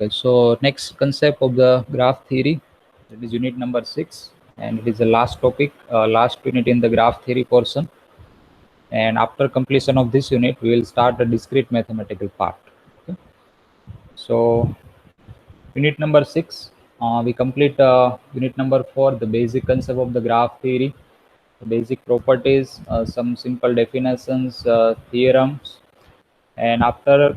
Okay, so next concept of the graph theory, that is unit number 6, and it is the last topic, last unit in the graph theory portion. And after completion of this unit, we will start the discrete mathematical part. Okay. So unit number 6, we complete unit number 4, the basic concept of the graph theory, the basic properties, some simple definitions, theorems, and after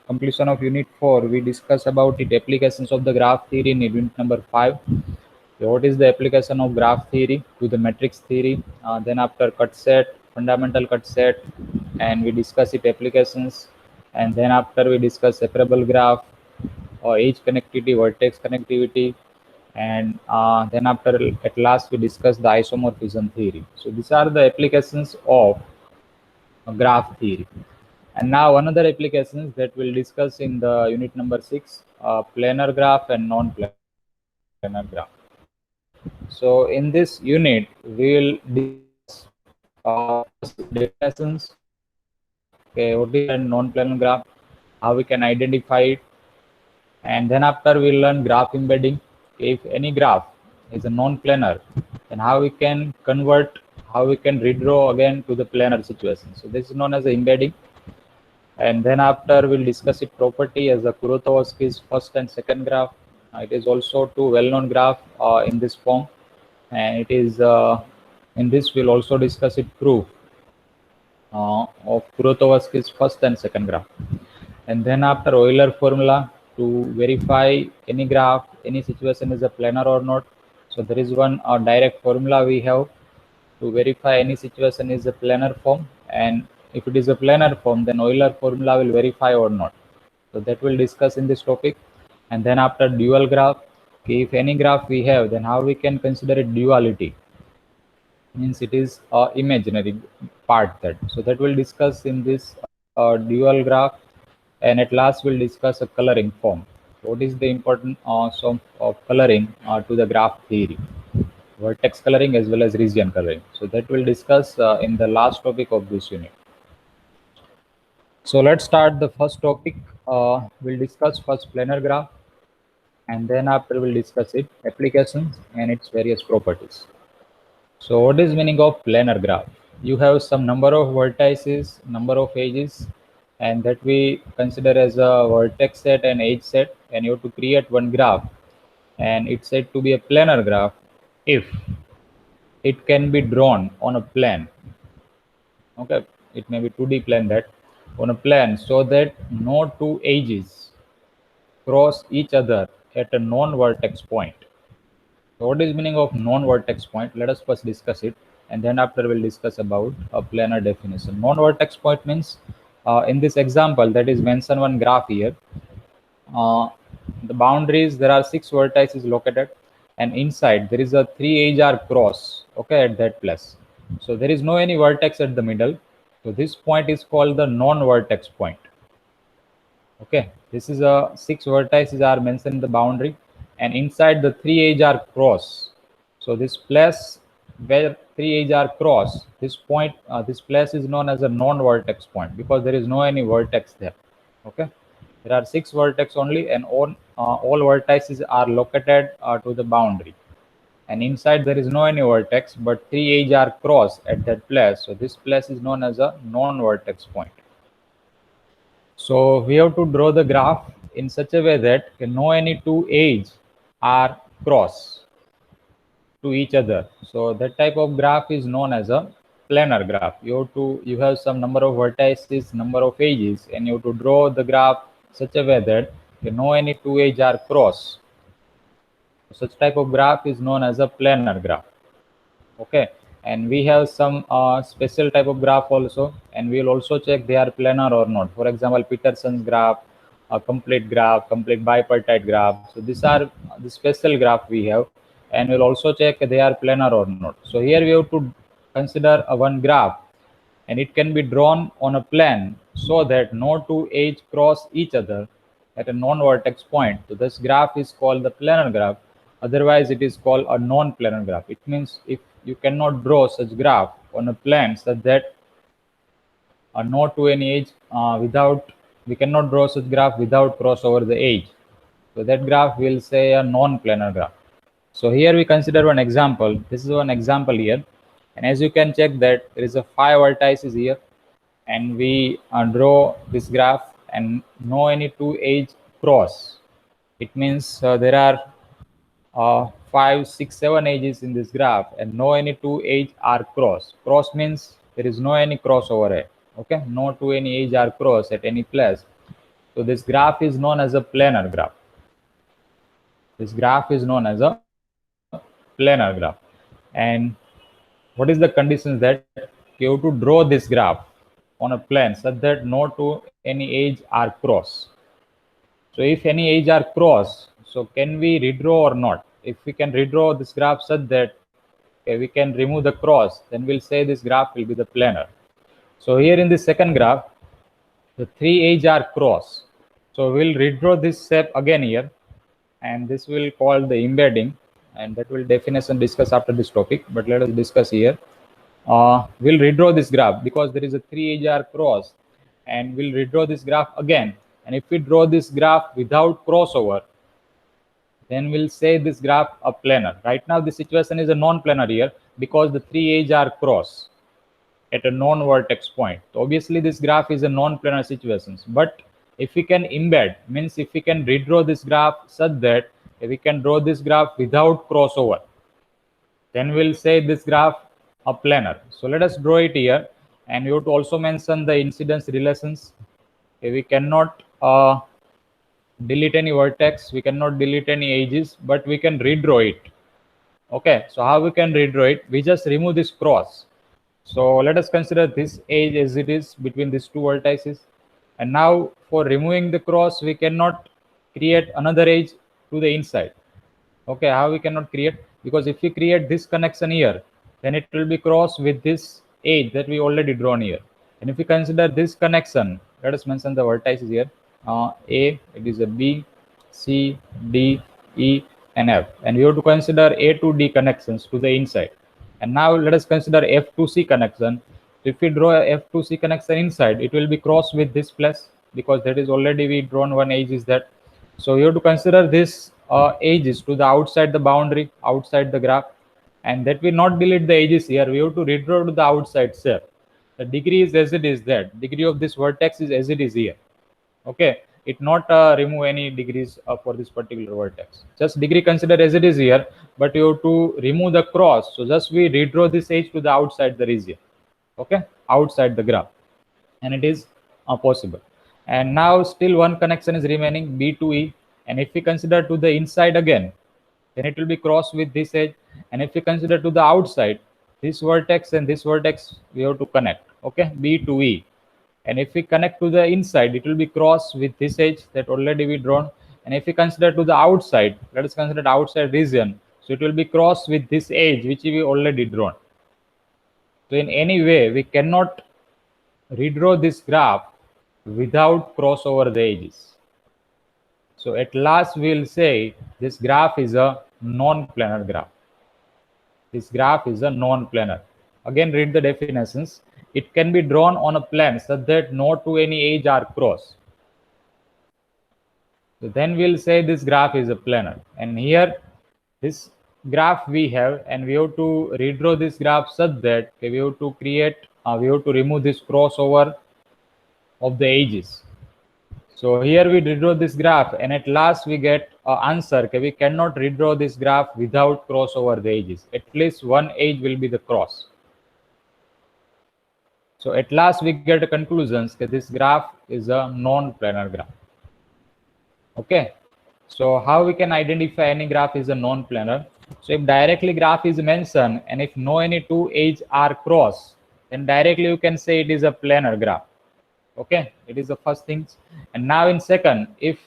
completion of unit 4 we discuss about it applications of the graph theory in unit number 5. So what is the application of graph theory to the matrix theory, then after cut set, fundamental cut set, and we discuss it applications, and then after we discuss separable graph or edge connectivity, vertex connectivity, and then after at last we discuss the isomorphism theory. So these are the applications of graph theory. And now another applications that we'll discuss in the unit number 6, planar graph and non-planar graph. So in this unit, we'll discuss definitions, okay, what is a non-planar graph, how we can identify it, and then after we'll learn graph embedding. If any graph is a non-planar, then how we can convert, how we can redraw again to the planar situation. So this is known as embedding. And then after we'll discuss its property as the Kurosawa's first and second graph. It is also two well-known graph in this form, and it is in this we'll also discuss its proof of Kurosawa's first and second graph. And then after Euler formula to verify any graph, any situation is a planar or not. So there is one direct formula we have to verify any situation is a planar form, and if it is a planar form, then Euler formula will verify or not. So that we'll discuss in this topic. And then after dual graph, if any graph we have, then how we can consider it duality, means it is imaginary part. That so that we'll discuss in this dual graph. And at last we'll discuss a coloring form. What is the important of coloring to the graph theory, vertex coloring as well as region coloring. So that we'll discuss in the last topic of this unit. So let's start the first topic. We'll discuss first planar graph, and then after we'll discuss its applications and its various properties. So what is meaning of planar graph? You have some number of vertices, number of edges, and that we consider as a vertex set and edge set, and you have to create one graph, and it's said to be a planar graph if it can be drawn on a plane. Okay, it may be 2D plane, that on a plane, so that no two edges cross each other at a non-vertex point. So what is meaning of non-vertex point? Let us first discuss it, and then after we'll discuss about a planar definition. Non-vertex point means in this example that is mentioned one graph here, the boundaries, there are 6 vertices located, and inside there is a 3 edge are cross, okay, at that place. So there is no any vertex at the middle, so this point is called the non-vertex point. Okay, this is a 6 vertices are mentioned in the boundary, and inside the 3 edge are cross. So this place where 3 edge are cross, this point, this place is known as a non-vertex point because there is no any vertex there. Okay, there are 6 vertex only, and all vertices are located to the boundary, and inside there is no any vertex, but 3 edge are cross at that place. So this place is known as a non-vertex point. So we have to draw the graph in such a way that no any two edge are cross to each other. So that type of graph is known as a planar graph. You have some number of vertices, number of edges, and you have to draw the graph such a way that no any two edge are cross. Such type of graph is known as a planar graph. Okay, and we have some special type of graph also, and we will also check they are planar or not. For example, Peterson's graph, a complete graph, complete bipartite graph. So these are the special graph we have, and we'll also check they are planar or not. So here we have to consider one graph, and it can be drawn on a plane so that no two edge cross each other at a non-vertex point. So this graph is called the planar graph. Otherwise, it is called a non-planar graph. It means if you cannot draw such graph on a plane such that no to any edge we cannot draw such graph without cross over the edge. So that graph will say a non-planar graph. So here we consider one example. This is one example here, and as you can check that there is a 5 vertices here, and we draw this graph and no any two edge cross. It means there are 5, 6, 7 edges in this graph, and no any two edge are cross. Cross means there is no any crossover here. Okay, no two any edge are cross at any place. So this graph is known as a planar graph. This graph is known as a planar graph. And what is the conditions that you have to draw this graph on a plane such that no two any edge are cross. So if any edge are cross, so can we redraw or not? If we can redraw this graph such that we can remove the cross, then we'll say this graph will be the planar. So here in the second graph, the 3 edge are cross. So we'll redraw this shape again here, and this will call the embedding, and that will definition discuss after this topic, but let us discuss here. We'll redraw this graph because there is a 3 edge are cross, and we'll redraw this graph again. And if we draw this graph without crossover, then we'll say this graph a planar. Right now the situation is a non-planar here because the 3 edge are cross at a non-vertex point. So obviously this graph is a non-planar situations. But if we can embed, means if we can redraw this graph such that we can draw this graph without crossover, then we'll say this graph a planar. So let us draw it here, and we have to also mention the incidence relations. We cannot delete any vertex, we cannot delete any edges, but we can redraw it. Okay, so how we can redraw it? We just remove this cross. So let us consider this edge as it is between these two vertices. And now for removing the cross, we cannot create another edge to the inside. Okay, how we cannot create? Because if we create this connection here, then it will be crossed with this edge that we already drawn here. And if we consider this connection, let us mention the vertices here. A, it is a B, C, D, E, and F. And we have to consider A to D connections to the inside. And now let us consider F to C connection. If we draw a F to C connection inside, it will be crossed with this plus, because that is already we drawn one edge is that. So you have to consider this edges to the outside the boundary, outside the graph, and that will not delete the edges here. We have to redraw to the outside shape. The degree is as it is that. Degree of this vertex is as it is here. Okay, it not remove any degrees for this particular vertex. Just degree consider as it is here, but you have to remove the cross. So just we redraw this edge to the outside the region. Okay, outside the graph, and it is possible. And now still one connection is remaining, B to E, and if we consider to the inside again, then it will be crossed with this edge. And if we consider to the outside, this vertex and this vertex we have to connect. Okay, B to E. And if we connect to the inside, it will be crossed with this edge that already we drawn. And if we consider to the outside, let us consider the outside region, so it will be crossed with this edge which we already drawn. So in any way, we cannot redraw this graph without cross over the edges. So at last we will say this graph is a non-planar graph. This graph is a non-planar. Again, read the definitions. It can be drawn on a plane such that no two any edge are cross. So then we'll say this graph is a planar. And here this graph we have, and we have to redraw this graph such that we have to create, we have to remove this crossover of the edges. So here we redraw this graph, and at last we get an answer. Okay, we cannot redraw this graph without crossover the edges. At least one edge will be the cross. So at last we get a conclusion that this graph is a non-planar graph. Okay, so how we can identify any graph is a non-planar? So if directly graph is mentioned, and if no any two edge are cross, then directly you can say it is a planar graph. Okay, it is the first thing. And now in second, if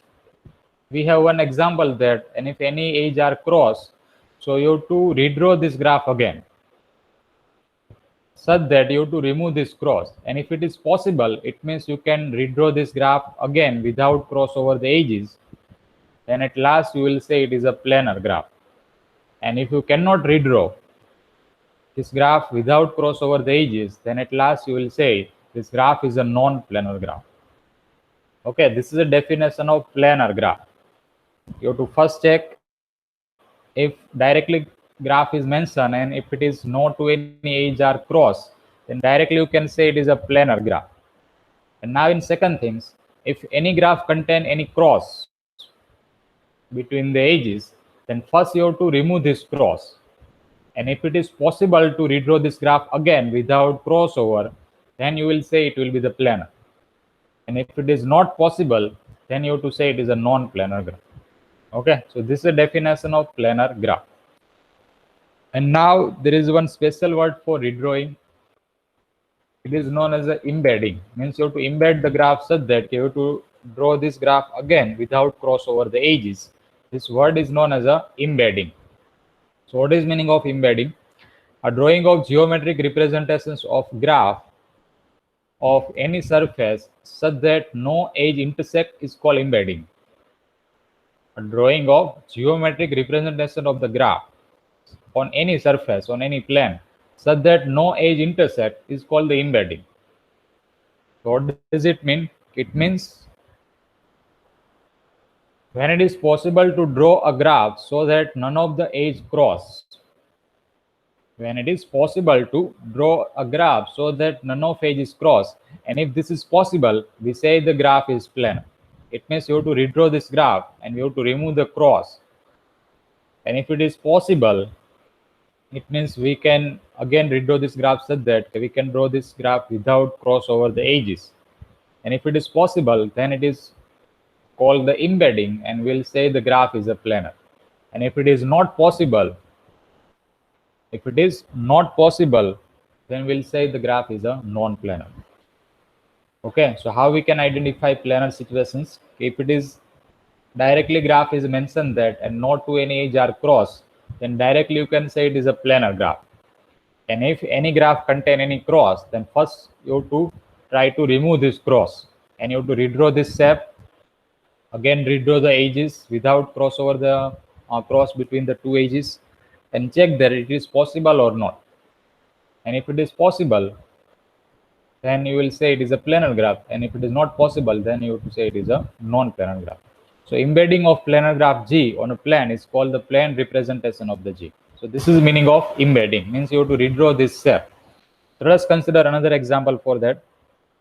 we have one example that, and if any edge are cross, so you have to redraw this graph again such that you have to remove this cross. And if it is possible, it means you can redraw this graph again without cross over the edges. Then at last you will say it is a planar graph. And if you cannot redraw this graph without cross over the edges, then at last you will say this graph is a non-planar graph. Okay, this is a definition of planar graph. You have to first check if directly graph is mentioned, and if it is no to any edge or cross, then directly you can say it is a planar graph. And now in second things, if any graph contain any cross between the edges, then first you have to remove this cross. And if it is possible to redraw this graph again without crossover, then you will say it will be the planar. And if it is not possible, then you have to say it is a non-planar graph. Okay, so this is the definition of planar graph. And now there is one special word for redrawing. It is known as embedding. Means you have to embed the graph such that you have to draw this graph again without cross over the edges. This word is known as embedding. So what is meaning of embedding? A drawing of geometric representations of graph of any surface such that no edge intersect is called embedding. A drawing of geometric representation of the graph on any surface, on any plane, such that no edge intersect is called the embedding. So what does it mean? It means when it is possible to draw a graph so that none of the edge cross. When it is possible to draw a graph so that none of edges cross, and if this is possible, we say the graph is planar. It means you have to redraw this graph and you have to remove the cross. And if it is possible, it means we can again redraw this graph such that we can draw this graph without cross over the edges. And if it is possible, then it is called the embedding, and we'll say the graph is a planar. And if it is not possible, then we'll say the graph is a non-planar. Okay, so how we can identify planar situations? If it is directly graph is mentioned that and not to any edge or cross, then directly you can say it is a planar graph. And if any graph contain any cross, then first you have to try to remove this cross, and you have to redraw this shape. Again, redraw the edges without cross over the cross between the two edges, and check that it is possible or not. And if it is possible, then you will say it is a planar graph. And if it is not possible, then you have to say it is a non-planar graph. So embedding of planar graph G on a plane is called the plane representation of the G. So this is the meaning of embedding, means you have to redraw this shape. So let us consider another example for that.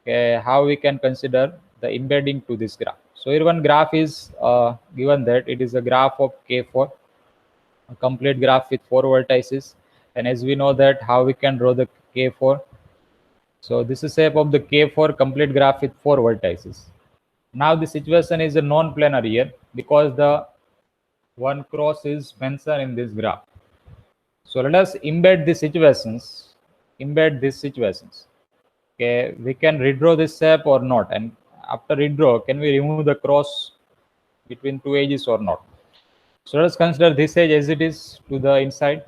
Okay, how we can consider the embedding to this graph. So here one graph is given that it is a graph of K4, a complete graph with 4 vertices. And as we know that how we can draw the K4. So this is shape of the K4 complete graph with 4 vertices. Now the situation is a non-planar here because the one cross is mentioned in this graph. So let us embed these situations. Okay, we can redraw this shape or not, and after redraw, can we remove the cross between two edges or not? So let us consider this edge as it is to the inside,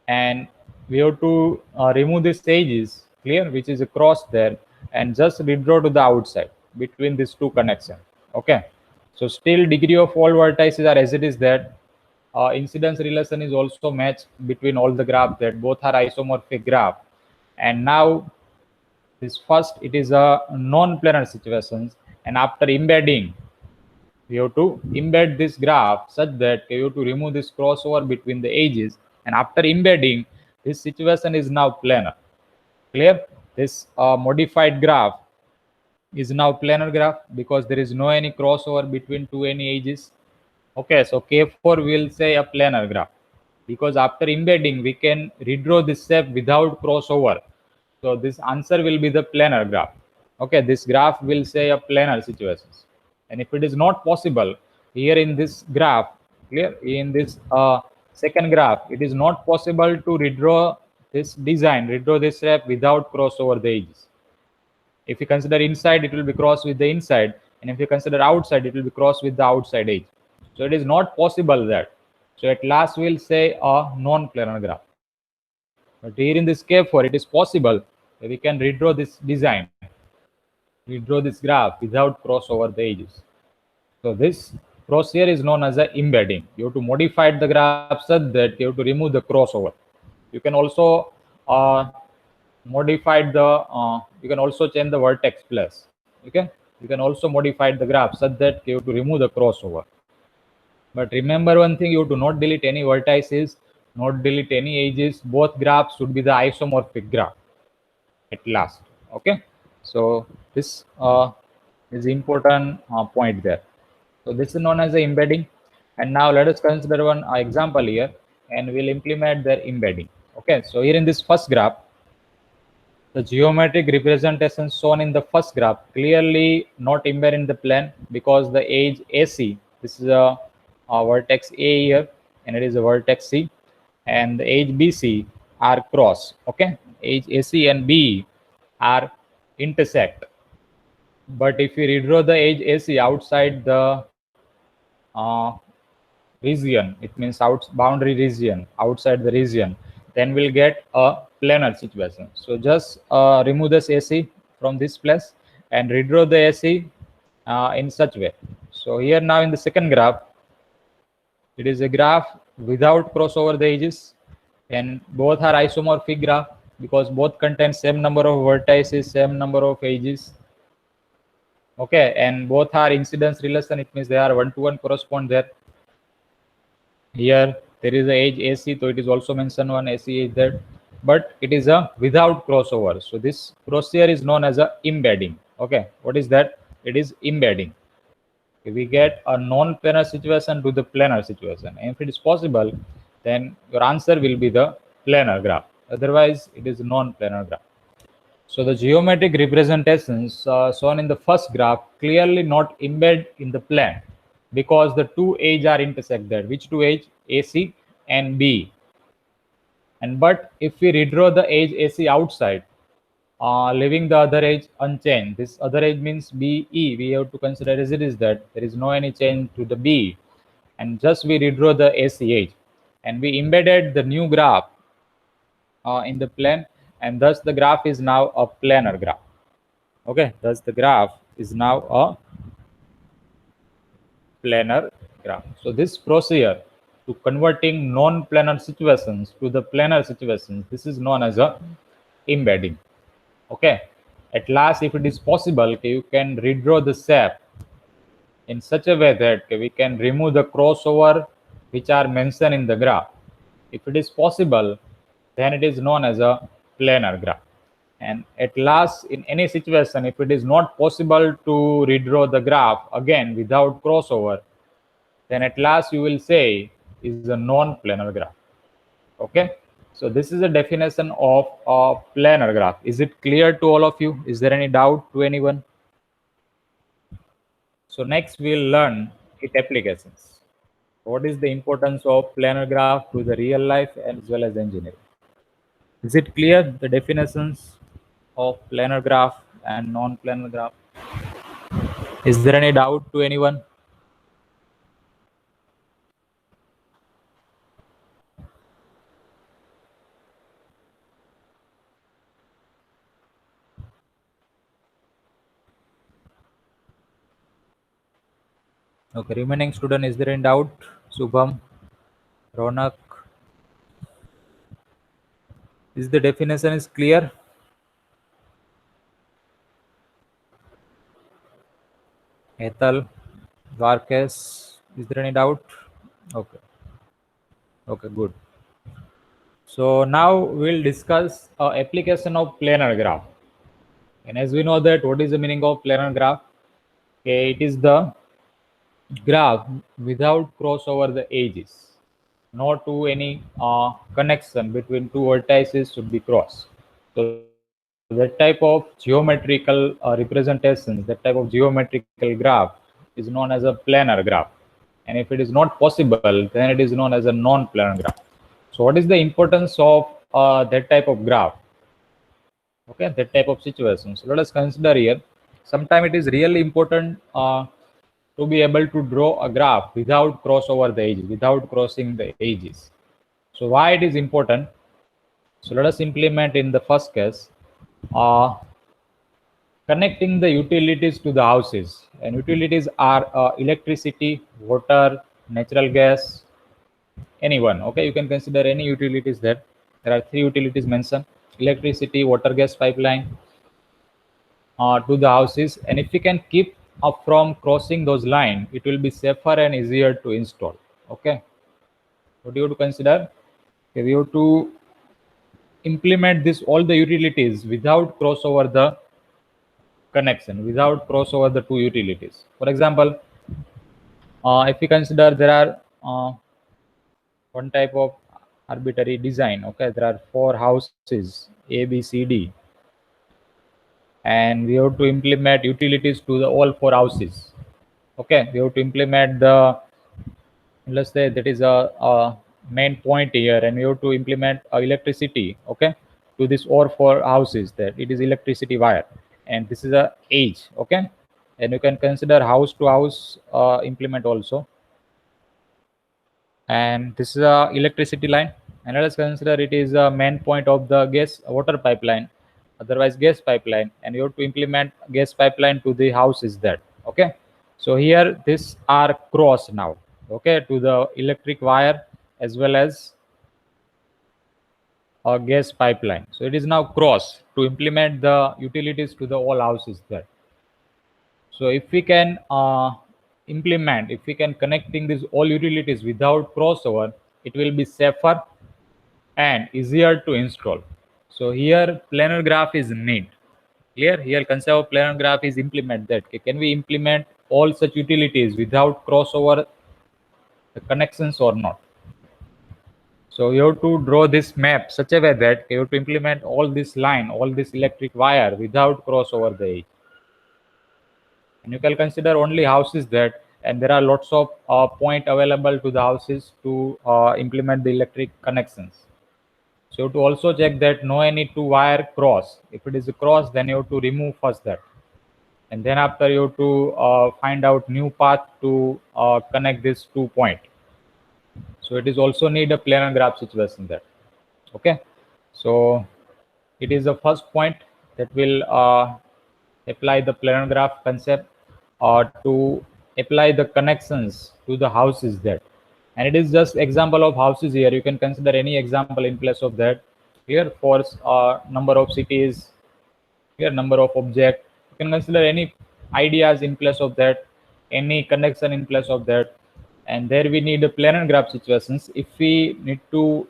and we have to remove this edges, clear, which is a cross there, and just redraw to the outside between these two connections. Okay, so still degree of all vertices are as it is that incidence relation is also matched between all the graphs, that both are isomorphic graph. And now this first, it is a non-planar situations, and after embedding, we have to embed this graph such that you have to remove this crossover between the edges, and after embedding, this situation is now planar. Clear? This modified graph is now planar graph because there is no any crossover between two any edges. Okay, so K4 will say a planar graph because after embedding we can redraw this shape without crossover. So this answer will be the planar graph. Okay, this graph will say a planar situations. And if it is not possible, here in this graph, clear, in this second graph, it is not possible to redraw this design, redraw this shape without crossover the edges. If you consider inside, it will be crossed with the inside, and if you consider outside, it will be crossed with the outside edge. So it is not possible that. So at last we'll say a non-planar graph. But here in this K4, it is possible that we can redraw this design, redraw this graph without cross over the edges. So this cross here is known as a embedding. You have to modify the graph such that you have to remove the crossover. You can also modify the you can also change the vertex place. Okay, you can also modify the graph such that you have to remove the crossover. But remember one thing, you have to not delete any vertices, not delete any edges. Both graphs should be the isomorphic graph at last. Okay, so this is important point there. So this is known as the embedding. And now let us consider one example here, and we'll implement their embedding. Okay, so here in this first graph, the geometric representation shown in the first graph clearly not embedded in the plane, because the edge AC, this is a vertex A here, and it is a vertex C, and the edge BC are cross. Okay, edge AC and B are intersect. But if we redraw the edge AC outside the uh, region, it means boundary region, outside the region, then we'll get a planar situation. So just remove this AC from this place and redraw the AC in such way. So here now in the second graph, it is a graph without crossover the edges, and both are isomorphic graph because both contain same number of vertices, same number of edges. Okay, and both are incidence relation, it means they are one-to-one correspond there. Here there is a edge AC, so it is also mentioned one AC is there, but it is a without crossover. So this procedure is known as a embedding. Okay, what is that? It is embedding. If we get a non-planar situation to the planar situation, and if it is possible, then your answer will be the planar graph. Otherwise, it is non-planar graph. So the geometric representations shown in the first graph clearly not embed in the plane, because the two edges are intersected. Which two edges? AC and B. And but if we redraw the edge AC outside, leaving the other edge unchanged, this other edge means BE, we have to consider as it is that there is no any change to the B, and just we redraw the AC edge, and we embedded the new graph in the plane, and thus the graph is now a planar graph. Okay, thus the graph is now a planar graph. So this procedure to converting non-planar situations to the planar situations, this is known as a embedding. Okay, at last, if it is possible, okay, you can redraw the shape in such a way that okay, we can remove the crossover which are mentioned in the graph. If it is possible, then it is known as a planar graph. And at last, in any situation, if it is not possible to redraw the graph again without crossover, then at last you will say is a non-planar graph. Okay, so this is a definition of a planar graph. Is it clear to all of you? Is there any doubt to anyone? So next we'll learn its applications. What is the importance of planar graph to the real life as well as engineering? Is it clear, the definitions of planar graph and non-planar graph? Is there any doubt to anyone? Okay, remaining student, is there any doubt? Subham, Ronak, is the definition is clear? Ethel, Varkes, is there any doubt? Okay, okay, good. So now we'll discuss application of planar graph. And as we know that what is the meaning of planar graph? Okay, it is the graph without crossover the edges. No to any connection between two vertices should be crossed. So that type of geometrical representation, that type of geometrical graph is known as a planar graph. And if it is not possible, then it is known as a non-planar graph. So what is the importance of that type of graph? Okay, that type of situation. So let us consider here. Sometimes it is really important to be able to draw a graph without crossover the edges, without crossing the edges. So why it is important? So let us implement in the first case, connecting the utilities to the houses. And utilities are electricity, water, natural gas, anyone. Okay, you can consider any utilities there. There are three utilities mentioned: electricity, water, gas pipeline to the houses. And if we can keep up from crossing those lines, it will be safer and easier to install. Okay, what do you have to consider? Okay, we have to implement this all the utilities without crossover the connection, without crossover the two utilities. For example, if we consider there are one type of arbitrary design. Okay, there are four houses A, B, C, D, and we have to implement utilities to the all four houses. Okay, we have to implement the, let's say that is a main point here, and we have to implement electricity, okay, to this all four houses. That it is electricity wire, and this is a edge. Okay, and you can consider house to house implement also, and this is a electricity line, and let us consider it is a main point of the gas water pipeline, otherwise gas pipeline, and you have to implement gas pipeline to the house is that. Okay, so here this are cross now, okay, to the electric wire as well as a gas pipeline. So it is now cross to implement the utilities to the all houses there. So if we can implement, if we can connecting these all utilities without crossover, it will be safer and easier to install. So here planar graph is need. Clear? Here concept of planar graph is implement that. Okay, can we implement all such utilities without crossover the connections or not? So you have to draw this map such a way that you have to implement all this line, all this electric wire without crossover the edge. And you can consider only houses that, and there are lots of point available to the houses to implement the electric connections. So you have to also check that no any two wire cross. If it is a cross, then you have to remove first that, and then after you have to find out new path to connect this 2 point. So it is also need a planar graph situation there. Okay, so it is the first point that will apply the planar graph concept to apply the connections to the houses there, and it is just example of houses here. You can consider any example in place of that. Here for number of cities, here number of object. You can consider any ideas in place of that, any connection in place of that, and there we need a planar graph situations. If we need to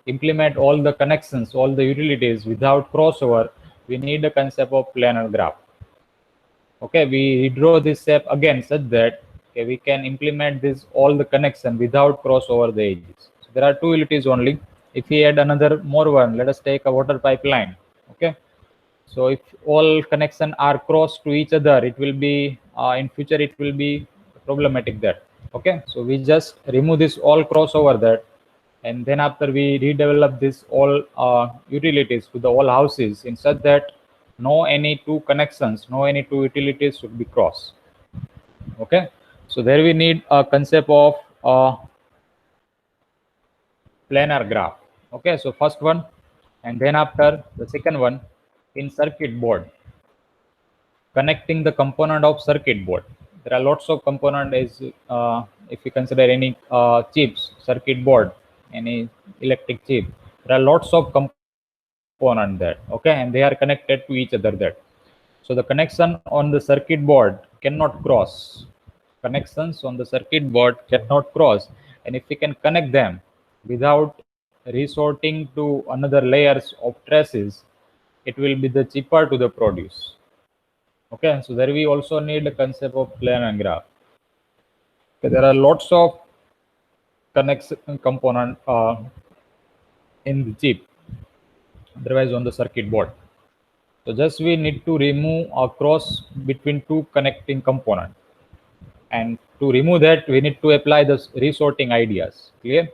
implement all the connections, all the utilities without crossover, we need a concept of planar graph. Okay, we draw this shape again such that, okay, we can implement this all the connection without crossover the edges. So there are two utilities only. If we add another more one, let us take a water pipeline. Okay, so if all connection are cross to each other, it will be in future it will be problematic there. Okay, so we just remove this all crossover there, and then after we redevelop this all utilities to the all houses in such that no any two connections, no any two utilities should be cross. Okay, so there we need a concept of planar graph. Okay, so first one, and then after the second one in circuit board, connecting the component of circuit board. There are lots of component is if you consider any chips, circuit board, any electric chip, there are lots of component there. Okay, and they are connected to each other there. So the connection on the circuit board cannot cross. Connections on the circuit board cannot cross, and if we can connect them without resorting to another layers of traces, it will be the cheaper to the produce. Okay, so there we also need a concept of planar graph. Okay, there are lots of connection component in the chip, otherwise on the circuit board. So just we need to remove a cross between two connecting component, and to remove that we need to apply the resorting ideas. Clear?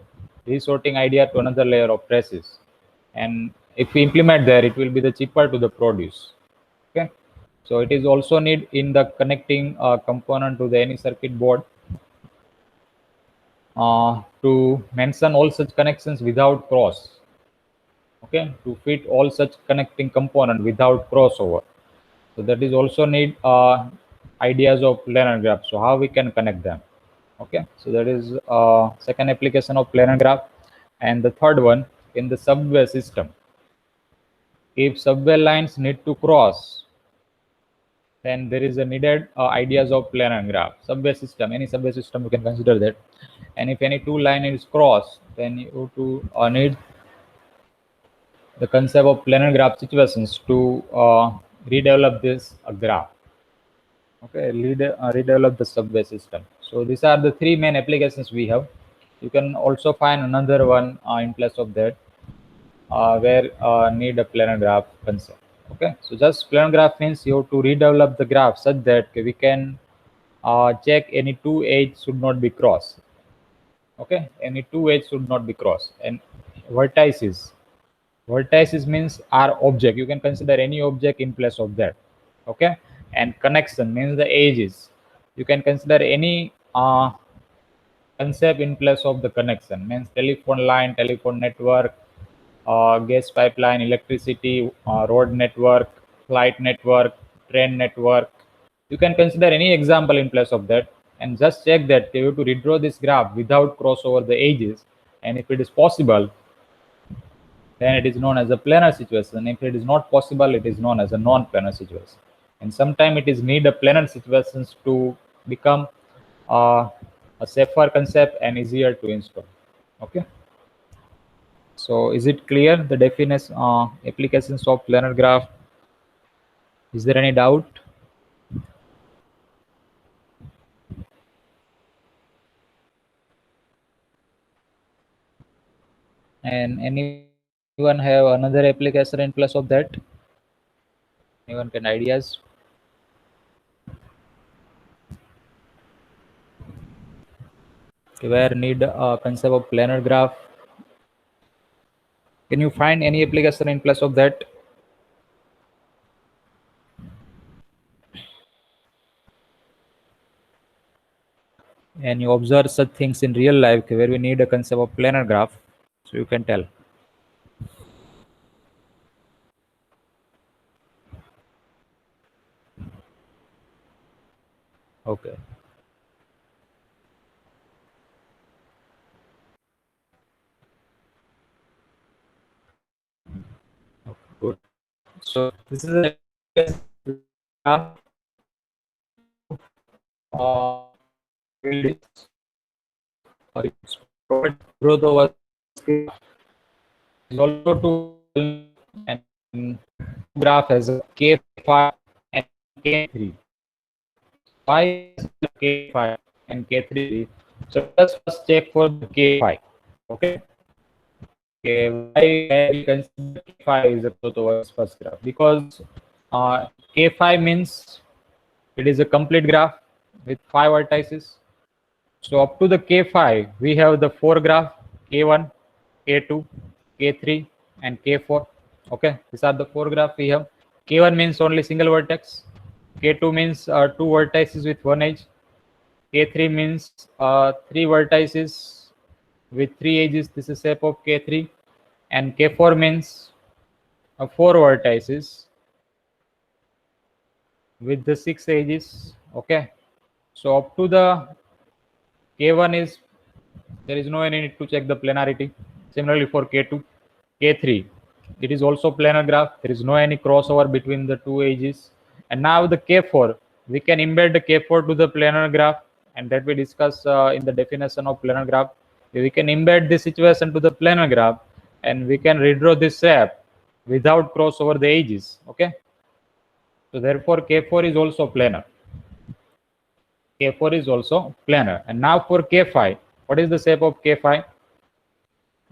Resorting idea to another layer of traces, and if we implement there, it will be the cheaper to the produce. Okay, so it is also need in the connecting component to the any circuit board to mention all such connections without cross. Okay, to fit all such connecting component without crossover. So that is also need ideas of planar graph. So how we can connect them? Okay, so that is second application of planar graph, and the third one in the subway system. If subway lines need to cross, then there is a needed ideas of planar graph. Subway system, any subway system you can consider that. And if any two line is crossed, then you to need the concept of planar graph situations to redevelop this graph. Okay, redevelop the subway system. So these are the three main applications we have. You can also find another one in place of that, where need a planar graph concept. Okay, so just planar graph means you have to redevelop the graph such that we can check any two edges should not be crossed. Okay, any two edges should not be crossed. And vertices means are object. You can consider any object in place of that. Okay, and connection means the edges. You can consider any concept in place of the connection. Means telephone line, telephone network, gas pipeline, electricity, road network, flight network, train network. You can consider any example in place of that and just check that you have to redraw this graph without cross over the edges. And if it is possible, then it is known as a planar situation. If it is not possible, it is known as a non-planar situation. And sometimes it is need a planar situations to become a safer concept and easier to install. Okay. So is it clear the definition applications of planar graph? Is there any doubt? And anyone have another application in place of that? Anyone can ideas? Where need a concept of planar graph? Can you find any application in place of that? And you observe such things in real life where we need a concept of planar graph, so you can tell. Okay. Okay, good. So this is a graph uh, growth over is also to and graph as a K5 and K3. Why is the K5 and K3? So let's first check for the K5. Okay. Okay, why we consider K5 is a growth over first graph? Because K5 means it is a complete graph with 5 vertices. So up to the K5, we have the 4 graph, K1, K2, K3, and K4. Okay, these are the 4 graph we have. K1 means only single vertex. K2 means 2 vertices with 1 edge. K3 means 3 vertices with 3 edges. This is shape of K3. And K4 means 4 vertices with the 6 edges. Okay, so up to the K1 is there is no any need to check the planarity. Similarly for K2, K3, it is also planar graph. There is no any crossover between the two edges. And now the K4, we can embed the K4 to the planar graph, and that we discuss in the definition of planar graph. We can embed this situation to the planar graph, and we can redraw this shape without crossover the edges. Okay, so therefore K4 is also planar. K4 is also planar. And now for K5, what is the shape of K5?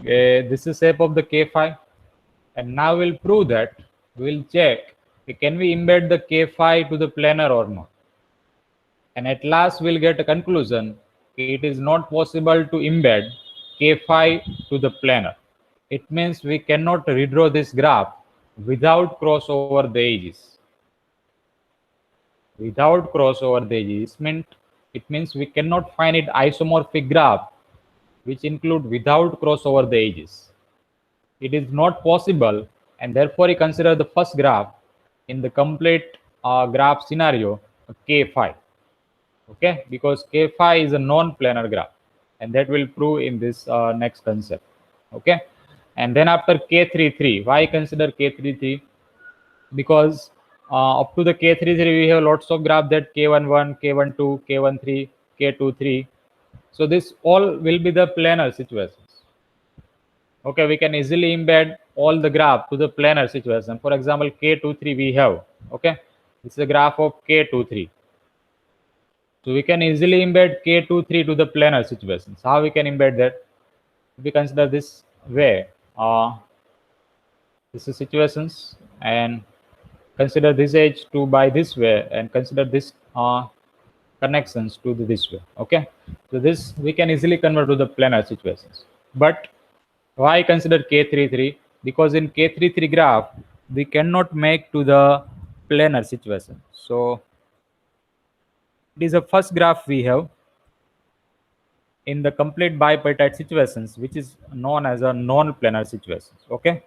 This is shape of the K5. And now we'll prove that, we'll check, can we embed the K5 to the planar or not? And at last we'll get a conclusion, it is not possible to embed K5 to the planar. It means we cannot redraw this graph without crossover the edges. Without crossover the edges, it means we cannot find it isomorphic graph which include without crossover the edges. It is not possible, and therefore you consider the first graph in the complete graph scenario K5. Okay, because K5 is a non-planar graph, and that will prove in this next concept. Okay, and then after K33, why consider K33? Because up to the K33 we have lots of graph that K11, K12, K13, K23. So this all will be the planar situations. Okay, we can easily embed all the graph to the planar situation. For example, K23 we have. Okay, this is a graph of K23. So we can easily embed K23 to the planar situations. How we can embed that? If we consider this way, this is situations, and consider this edge to by this way, and consider this connections to this way. Okay, so this we can easily convert to the planar situations. But why consider K33? Because in K33 graph we cannot make to the planar situation. So it is a first graph we have in the complete bipartite situations, which is known as a non-planar situations. Okay,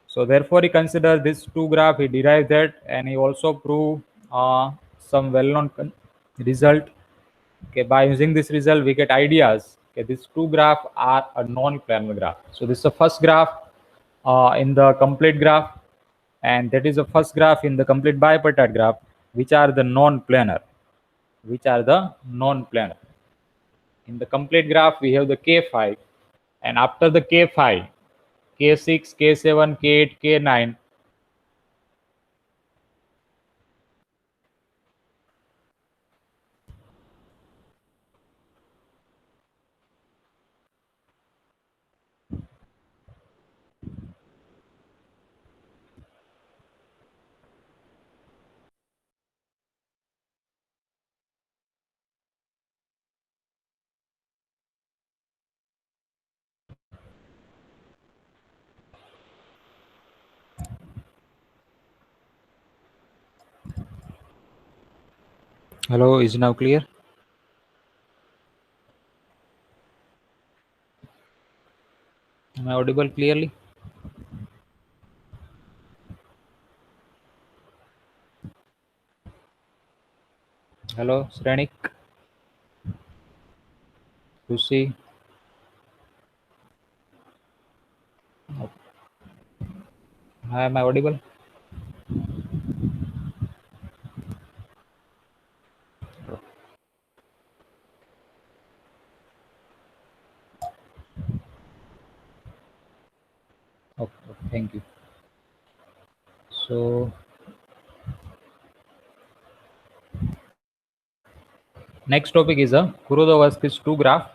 so therefore he consider this two graph, he derived that, and he also proved some well-known result. Okay, by using this result we get ideas. Okay, these two graph are a non-planar graph. So this is the first graph in the complete graph, and that is the first graph in the complete bipartite graph, which are the non-planar, in the complete graph we have the K5, and after the K5, K6, K7, K8, K9. Hello, is now clear? Am I audible clearly? Hello, Sranik, Lucy. Hi, am I audible? Okay, thank you. So next topic is a Kurodowski's two graph,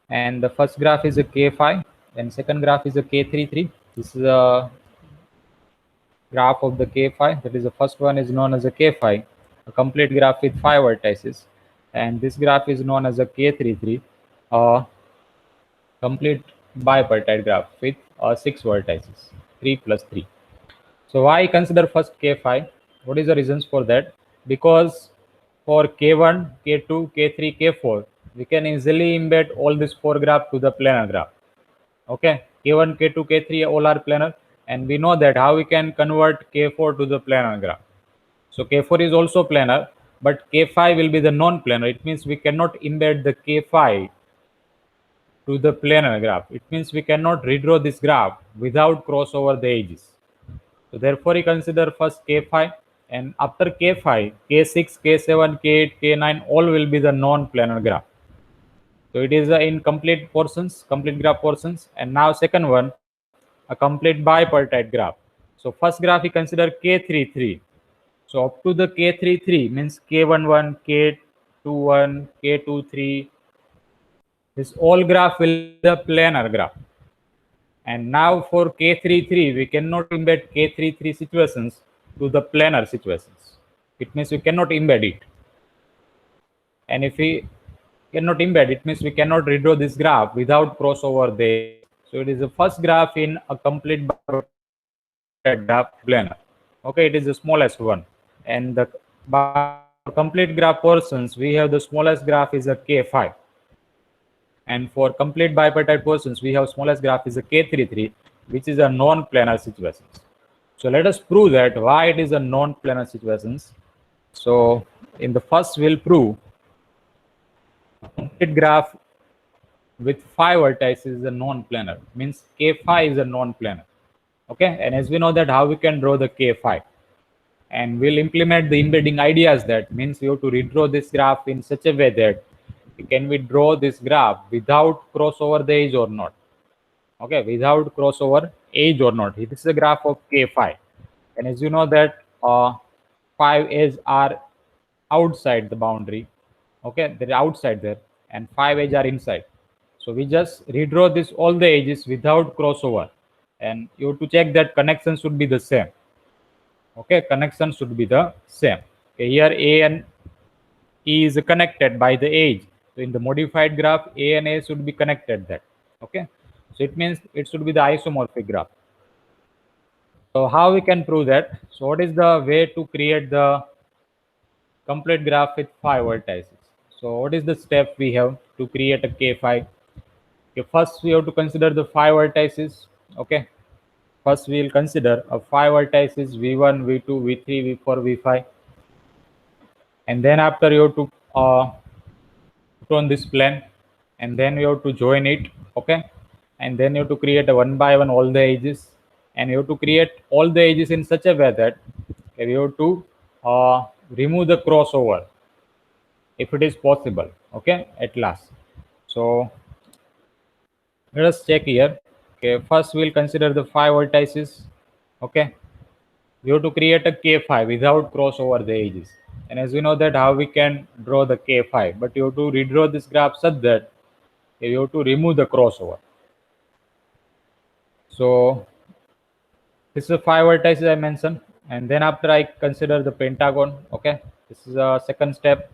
and the first graph is a K5, and second graph is a K33. This is a graph of the K5. That is the first one is known as a K5, a complete graph with 5 vertices, and this graph is known as a K33, a complete bipartite graph with 6 vertices, 3 plus 3. So why consider first K5? What is the reasons for that? Because for K1, K2, K3, K4, we can easily embed all these four graph to the planar graph. Okay, K1, K2, K3 all are planar, and we know that how we can convert K4 to the planar graph. So K4 is also planar, but K5 will be the non-planar. It means we cannot embed the K5 to the planar graph. It means we cannot redraw this graph without cross over the edges. So therefore, you consider first K5, and after K5, K6, K7, K8, K9 all will be the non-planar graph. So it is the incomplete portions, complete graph portions, and now second one, a complete bipartite graph. So first graph we consider K33. So up to the K33 means K11, K21, K23. This all graph will be the planar graph. And now for K33, we cannot embed K33 situations to the planar situations. It means we cannot embed it. And if we cannot embed, it means we cannot redraw this graph without crossover there. So it is the first graph in a complete graph planar. Okay, it is the smallest one. And the complete graph portions, we have the smallest graph is a K5. And for complete bipartite portions, we have smallest graph is a K33, which is a non-planar situations. So let us prove that why it is a non-planar situations. So in the first, we'll prove complete graph with 5 vertices is a non-planar. Means K5 is a non-planar. Okay, and as we know that how we can draw the K5. and we'll implement the embedding ideas. That means you have to redraw this graph in such a way that can we draw this graph without crossover the edge or not? Okay, without crossover edge or not. This is a graph of K5, and as you know that 5 edges are outside the boundary. Okay, they're outside there, and 5 edges are inside. So we just redraw this all the edges without crossover, and you have to check that connection should be the same. Okay, connection should be the same. Okay, here A and E is connected by the edge. So in the modified graph, A and A should be connected there. Okay, so it means it should be the isomorphic graph. So how we can prove that? So what is the way to create the complete graph with 5 vertices? So what is the step we have to create a K5? Okay, first we have to consider the 5 vertices. Okay, first we will consider a 5 vertices V1, V2, V3, V4, V5, and then after you have to put on this plane, and then you have to join it. Okay, and then you have to create a one by one all the edges, and you have to create all the edges in such a way that you have to remove the crossover if it is possible. Okay, at last. So let us check here. Okay, first we'll consider the 5 vertices. Okay, we have to create a K5 without crossover the edges. And as we know that how we can draw the K5, but you have to redraw this graph such that you have to remove the crossover. So this is the 5 vertices I mentioned, and then after I consider the pentagon. Okay, this is a second step.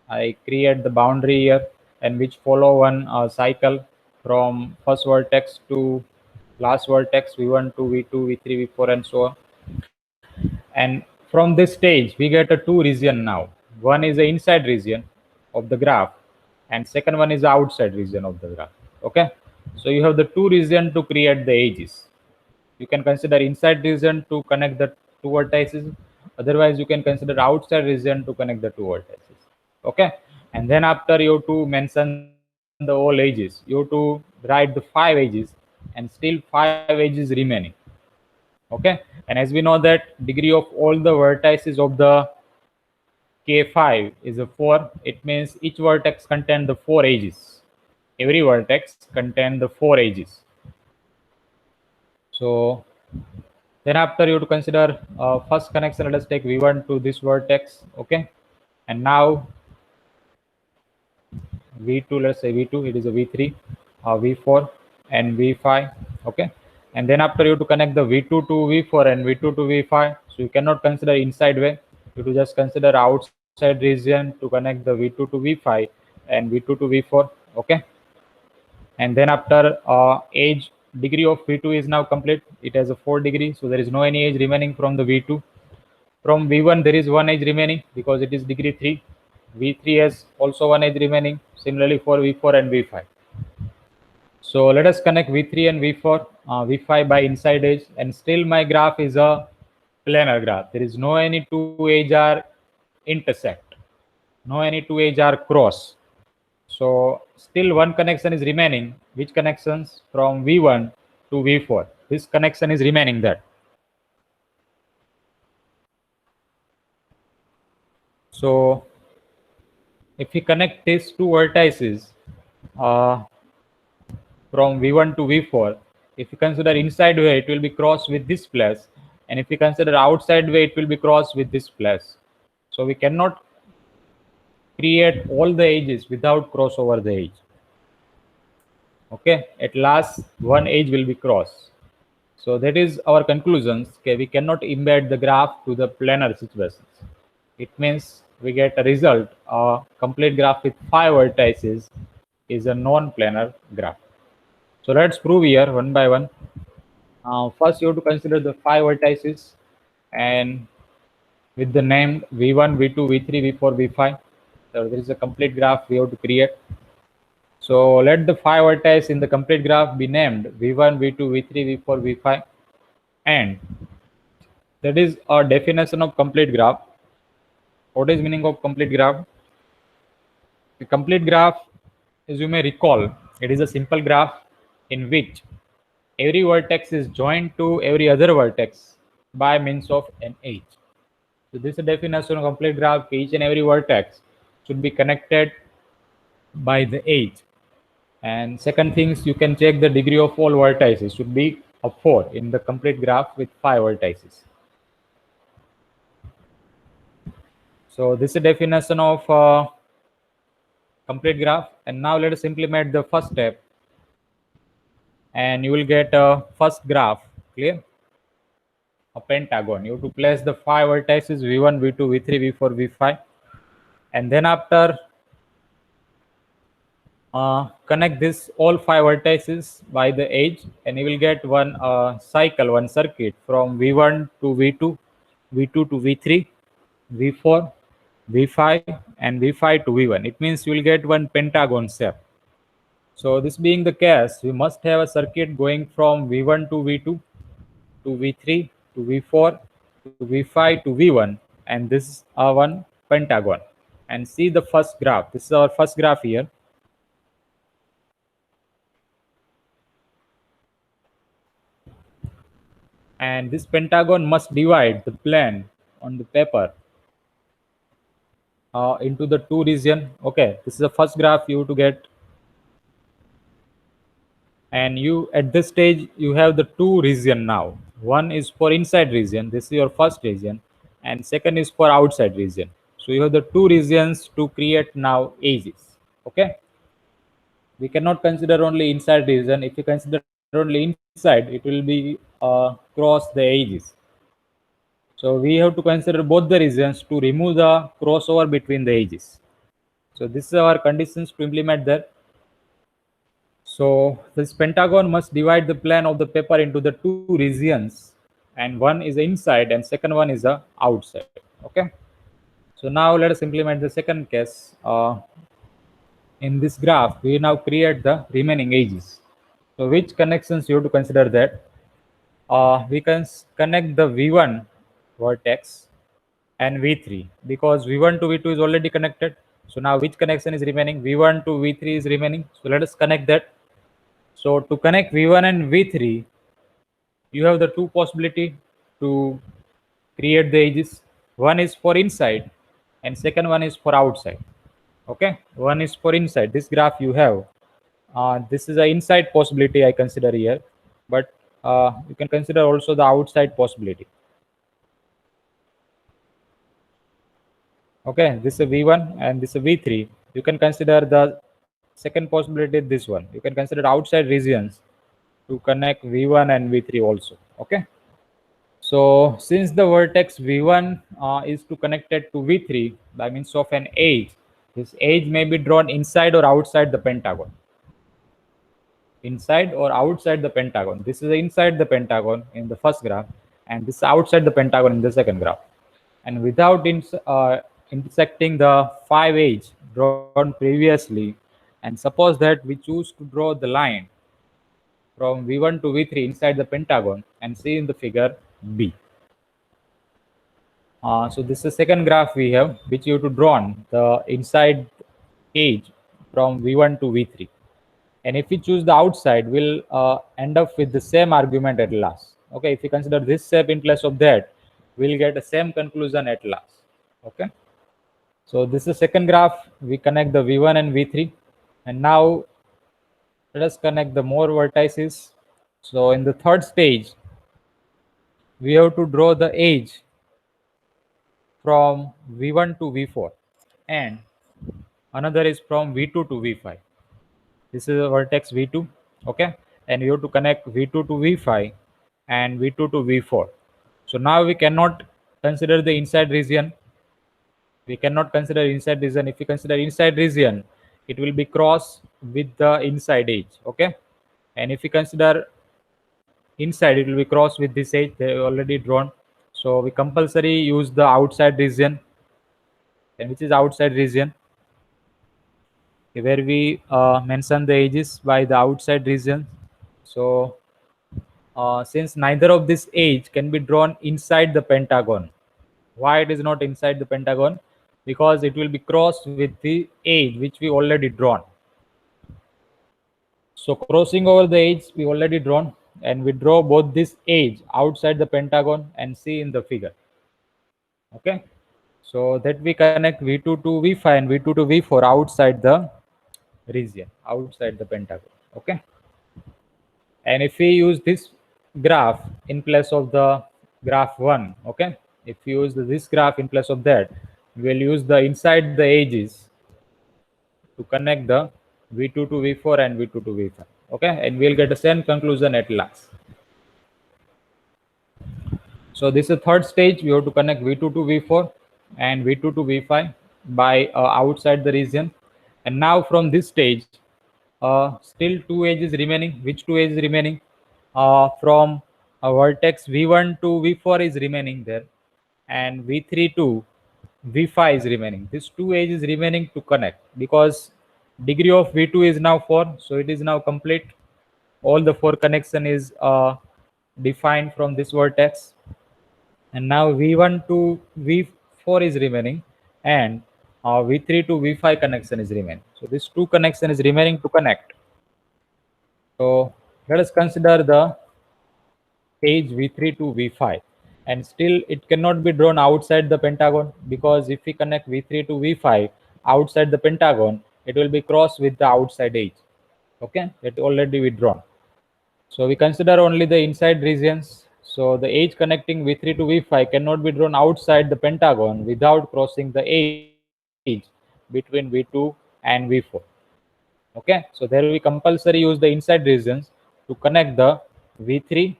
I create the boundary here, and which follow one cycle from first vertex to last vertex, V1 to V2, V3, V4, and so on. And from this stage, we get a two region now. One is the inside region of the graph, and second one is the outside region of the graph. Okay, so you have the two region to create the edges. You can consider inside region to connect the two vertices. Otherwise, you can consider outside region to connect the two vertices. Okay, and then after you have to mention the all edges, you have to write the 5 edges, and still 5 edges remaining. Okay, and as we know that degree of all the vertices of the K5 is a 4. It means each vertex contains the 4 edges. Every vertex contains the 4 edges. So then after you have to consider first connection. Let us take V1 to this vertex. Okay, and now V2, let's say V2, it is a V3, V4, and V5. Okay, and then after you have to connect the V2 to V4 and V2 to V5. So you cannot consider inside way. You have to just consider outside region to connect the V2 to V5 and V2 to V4. Okay, and then after edge degree of V2 is now complete. It has a 4 degree, so there is no any edge remaining from the V2. From V1 there is one edge remaining because it is degree 3. V3 has also one edge remaining, similarly for V4 and V5. So let us connect V3 and V4, V5 by inside edge, and still my graph is a planar graph. There is no any two edge are intersect, no any two edge are cross. So still one connection is remaining. Which connections? From V1 to V4. This connection is remaining there. So if we connect these two vertices from V1 to V4, if you consider inside way, it will be crossed with this place, and if you consider outside way, it will be crossed with this place. So we cannot create all the edges without cross over the edge. Okay, at last one edge will be crossed. So that is our conclusions. Okay, we cannot embed the graph to the planar situations. It means we get a result. A complete graph with 5 vertices is a non-planar graph. So let's prove here one by one. First, you have to consider the 5 vertices, and with the name V1, V2, V3, V4, V5. So there is a complete graph we have to create. So let the 5 vertices in the complete graph be named V1, V2, V3, V4, V5, and that is our definition of complete graph. What is meaning of complete graph? The complete graph, as you may recall, it is a simple graph in which every vertex is joined to every other vertex by means of an edge. So this is a definition of complete graph. Each and every vertex should be connected by the edge. And second things, you can check the degree of all vertices should be a 4 in the complete graph with 5 vertices. So this is a definition of complete graph. And now let us implement the first step, and you will get a first graph. Clear? A pentagon. You have to place the 5 vertices v1, v2, v3, v4, v5, and then after connect this all 5 vertices by the edge, and you will get one cycle, one circuit from v1 to v2, v2 to v3, v4, v5, and v5 to v1. It means you will get one pentagon shape. So this being the case, we must have a circuit going from v1 to v2 to v3 to v4 to v5 to v1, and this is our one pentagon. And see the first graph. This is our first graph here. And this pentagon must divide the plane on the paper into the two region. Okay, this is the first graph you to get, and you at this stage you have the two region now. One is for inside region, this is your first region, and second is for outside region. So you have the two regions to create now edges. Okay, we cannot consider only inside region. If you consider only inside, it will be cross the edges. So we have to consider both the regions to remove the crossover between the edges. So this is our conditions to implement that. So this pentagon must divide the plane of the paper into the two regions, and one is inside and second one is the outside. Okay. So now let us implement the second case. In this graph, we now create the remaining edges. So which connections you have to consider that? We can connect the V1 vertex and V3 because V1 to V2 is already connected. So now which connection is remaining? V1 to V3 is remaining. So let us connect that. So to connect V1 and V3, you have the two possibility to create the edges. One is for inside and second one is for outside. Okay, one is for inside. This graph you have. This is an inside possibility I consider here, but you can consider also the outside possibility. Okay, this is a V1 and this is a V3. You can consider the second possibility, this one. You can consider outside regions to connect V1 and V3 also. Okay. So since the vertex V1 is to connect it to V3 by means of an edge, this edge may be drawn inside or outside the pentagon. Inside or outside the pentagon. This is inside the pentagon in the first graph, and this is outside the pentagon in the second graph. And without intersecting the 5 edge drawn previously, and suppose that we choose to draw the line from V1 to V3 inside the pentagon and see in the figure B. So this is the second graph we have, which you have to draw the inside edge from V1 to V3. And if we choose the outside, we'll end up with the same argument at last. Okay, if you consider this shape in place of that, we'll get the same conclusion at last. Okay, so this is the second graph. We connect the V1 and V3, and now let us connect the more vertices. So in the third stage, we have to draw the edge from V1 to V4, and another is from V2 to V5. This is a vertex V2. Okay, and you have to connect V2 to V5 and V2 to V4. So now we cannot consider the inside region. We cannot consider inside region. If we consider inside region, it will be cross with the inside edge. Okay, and if we consider inside, it will be cross with this edge they already drawn. So we compulsory use the outside region, and which is outside region, where we mention the edges by the outside region. So since neither of this edge can be drawn inside the pentagon, why it is not inside the pentagon? Because it will be crossed with the edge which we already drawn. So crossing over the edge we already drawn, and we draw both this edge outside the pentagon and see in the figure. Okay, so that we connect V2 to V5 and V2 to V4 outside the region, outside the pentagon. Okay, and if we use this graph in place of the graph 1, okay, if we use this graph in place of that, we'll use the inside the edges to connect the V2 to V4 and V2 to V5. Okay, and we'll get the same conclusion at last. So this is the third stage. We have to connect V2 to V4 and V2 to V5 by outside the region. And now from this stage, still two edges remaining. Which two edges remaining? From vertex V1 to V4 is remaining there, and V3 to V5 is remaining. These two edges remaining to connect, because degree of V2 is now 4, so it is now complete. All the 4 connection is defined from this vertex, and now V1 to V4 is remaining, and V3 to V5 connection is remaining. So this two connection is remaining to connect. So let us consider the edge V3 to V5, and still it cannot be drawn outside the pentagon, because if we connect V3 to V5 outside the pentagon, it will be crossed with the outside edge. Okay, it already withdrawn. So we consider only the inside regions. So the edge connecting V3 to V5 cannot be drawn outside the pentagon without crossing the edge between V2 and V4. Okay, so there we compulsory use the inside regions to connect the V3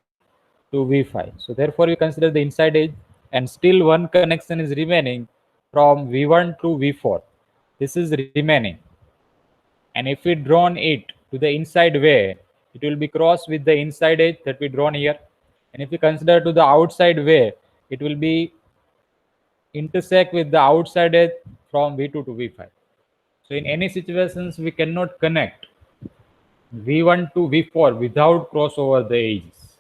to V5. So therefore we consider the inside edge, and still one connection is remaining from V1 to V4. This is remaining, and if we drawn it to the inside way, it will be crossed with the inside edge that we drawn here. And if we consider to the outside way, it will be intersect with the outside edge from V2 to V5. So in any situations we cannot connect V1 to V4 without crossover the edges,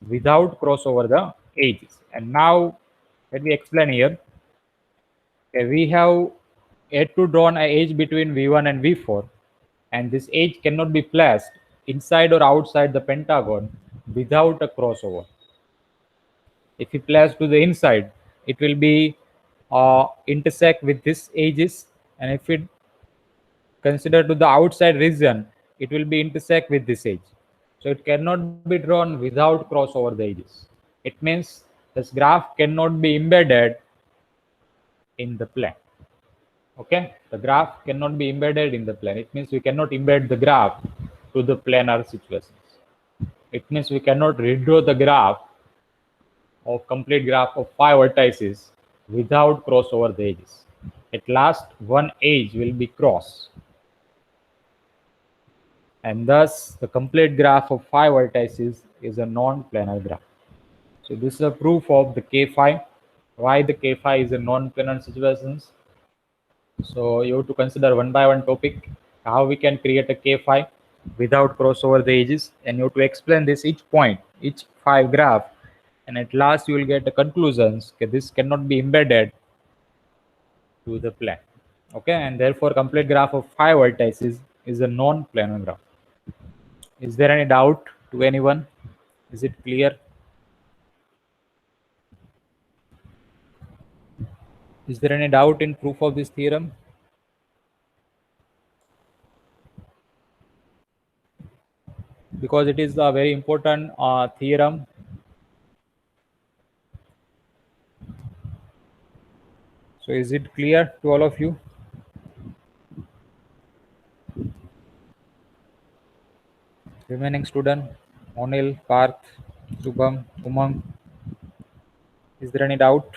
without crossover the edges. And now let me explain here. Okay, we have yet to draw an edge between V1 and V4, and this edge cannot be placed inside or outside the pentagon without a crossover. If we place to the inside, it will be intersect with this edges, and if we consider to the outside region, it will be intersect with this edge. So it cannot be drawn without crossover the edges. It means this graph cannot be embedded in the plane. Okay, the graph cannot be embedded in the plane. It means we cannot embed the graph to the planar situations. It means we cannot redraw the graph of complete graph of 5 vertices without crossover the edges. At last, one edge will be crossed, and thus the complete graph of 5 vertices is a non-planar graph. So this is a proof of the K5. Why the K5 is a non-planar situations? So you have to consider one by one topic, how we can create a K5 without crossover the edges, and you have to explain this each point, each 5 graph, and at last you will get the conclusions. Okay, this cannot be embedded to the plane. Okay, and therefore complete graph of 5 vertices is a non-planar graph. Is there any doubt to anyone? Is it clear? Is there any doubt in proof of this theorem? Because it is a very important theorem. So is it clear to all of you? Remaining student, Onil, Parth, Subham, Umang. Is there any doubt?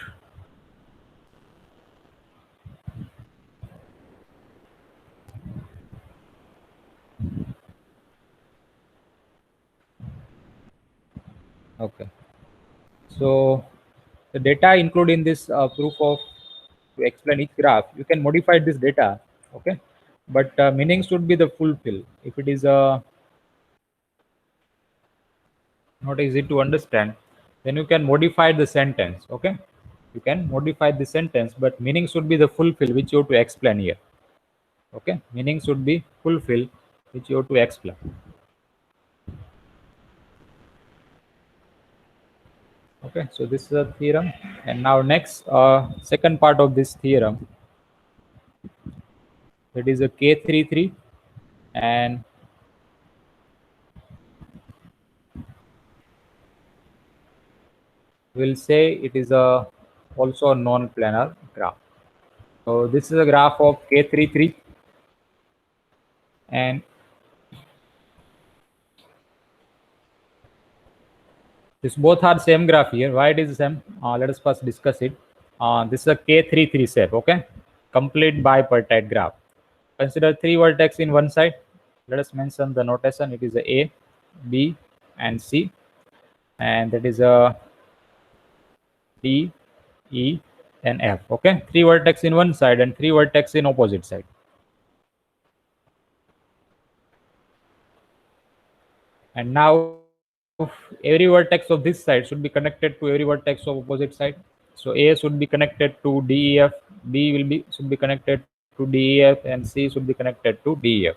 Okay. So the data included in this proof of to explain each graph, you can modify this data. Okay, but meaning should be the fulfill. If it is not easy to understand, then you can modify the sentence. Okay, you can modify the sentence, but meaning should be the fulfill which you have to explain here. Okay, meaning should be fulfill which you have to explain. Okay, so this is a theorem, and now next second part of this theorem, that is a K33, and we'll say it is a also a non-planar graph. So this is a graph of K33, and this both are same graph here. Why it is the same? Let us first discuss it. This is a K33 shape, okay? Complete bipartite graph. Consider three vertex in one side. Let us mention the notation. It is a, B, and C, and that is a D, E, and F. Okay, three vertex in one side and three vertex in opposite side. And now every vertex of this side should be connected to every vertex of opposite side. So A should be connected to DEF, B should be connected to DEF, and C should be connected to DEF.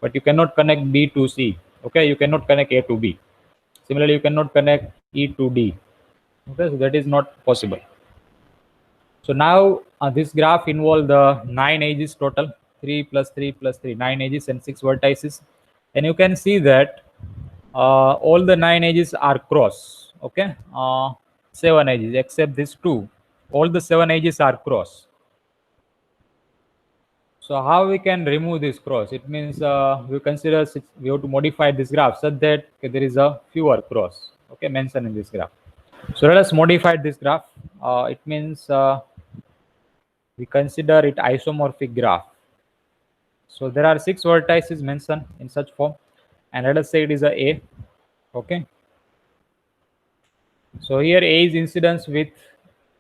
But you cannot connect B to C. Okay, you cannot connect A to B. Similarly, you cannot connect E to D. Okay, so that is not possible. So now this graph involves the 9 edges total, 3 plus 3 plus 3, 9 edges and 6 vertices. And you can see that all the 9 edges are cross. Okay, 7 edges except this 2. All the 7 edges are cross. So how we can remove this cross? It means we have to modify this graph such that there is a fewer cross. Okay, mentioned in this graph. So let us modify this graph. It means we consider it isomorphic graph. So there are 6 vertices mentioned in such form, and let us say it is a. Okay. So here A is incidence with.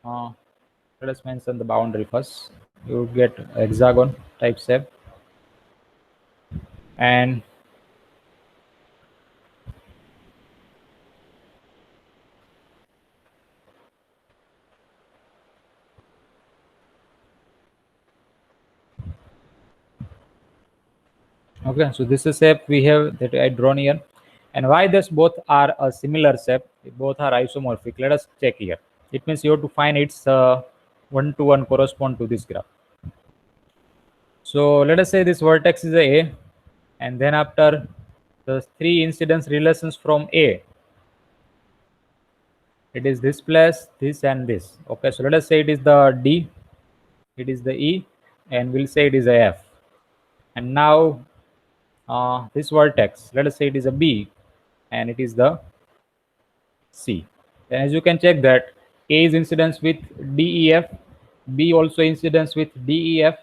Let us mention the boundary first. You get hexagon type shape, and okay, so this is shape we have that I drawn here. And why this both are a similar shape, both are isomorphic, let us check here. It means you have to find its one-to-one correspond to this graph. So let us say this vertex is a, and then after the 3 incidence relations from A, it is this place, this, and this. Okay, so let us say it is the D, it is the E, and we'll say it is a F. And now this vertex, let us say it is a B, and it is the C. Then as you can check that A is incidence with DEF, B also incidence with DEF,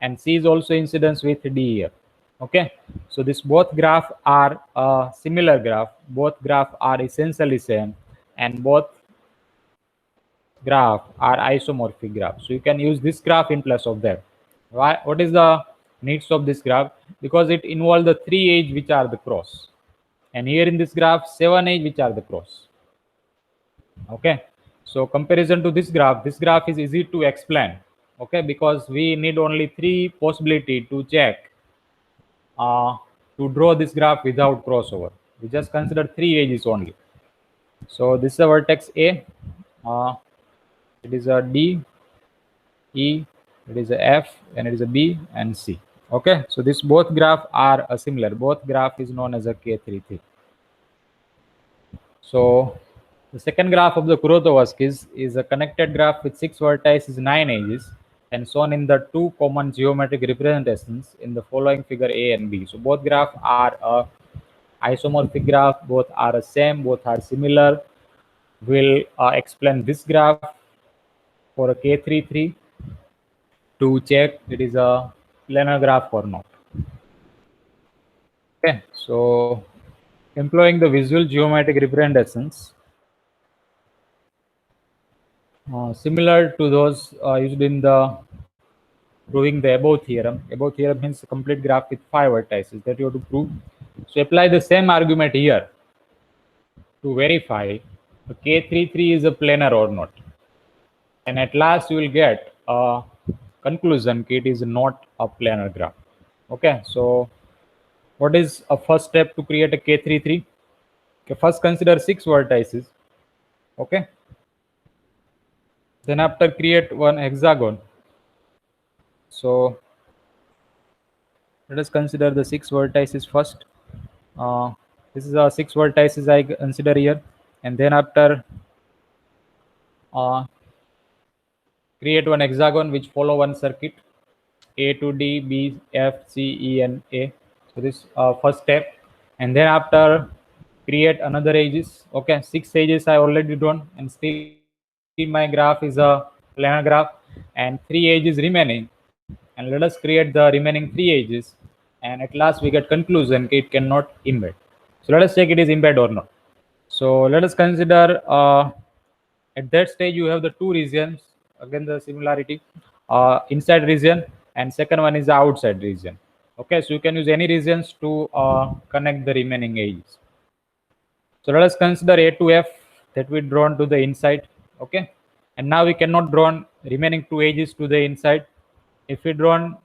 and C is also incidence with DEF. Okay, so this both graph are a similar graph, both graph are essentially same, and both graph are isomorphic graph. So you can use this graph in place of that. Why? What is the needs of this graph? Because it involves the 3 edge which are the cross, and here in this graph 7 edge which are the cross. Okay, so comparison to this graph is easy to explain. Okay, because we need only 3 possibility to check to draw this graph without crossover. We just consider 3 edges only. So this is a vertex A, it is a D, E, it is a F, and it is a B and C. Okay, so this both graph are similar. Both graph is known as a K33. So the second graph of the Kurosawa's is a connected graph with 6 vertices, 9 edges, and shown in the 2 common geometric representations in the following figure A and B. So both graph are a isomorphic graph, both are the same, both are similar. We'll explain this graph for a K33 to check it is a planar graph or not. Okay, so employing the visual geometric representations similar to those used in the proving the above theorem. Above theorem means a complete graph with 5 vertices that you have to prove. So apply the same argument here to verify the K33 is a planar or not. And at last you will get a conclusion it is not a planar graph. Okay, so what is a first step to create a K33? Okay, first consider 6 vertices. Okay, Then after create one hexagon. So let us consider the 6 vertices first. This is a 6 vertices I consider here, and then after uh, create one hexagon which follow one circuit A to D, B, F, C, E, and A. So this first step, and then after create another edges. Okay, 6 edges I already drawn, and still my graph is a planar graph, and 3 edges remaining. And let us create the remaining 3 edges, and at last we get conclusion it cannot embed. So let us check it is embed or not. So let us consider at that stage you have the two regions, again the similarity, inside region, and second one is the outside region. Okay, so you can use any regions to connect the remaining edges. So let us consider A to F that we drawn to the inside. Okay, and now we cannot draw remaining 2 edges to the inside. If we drawn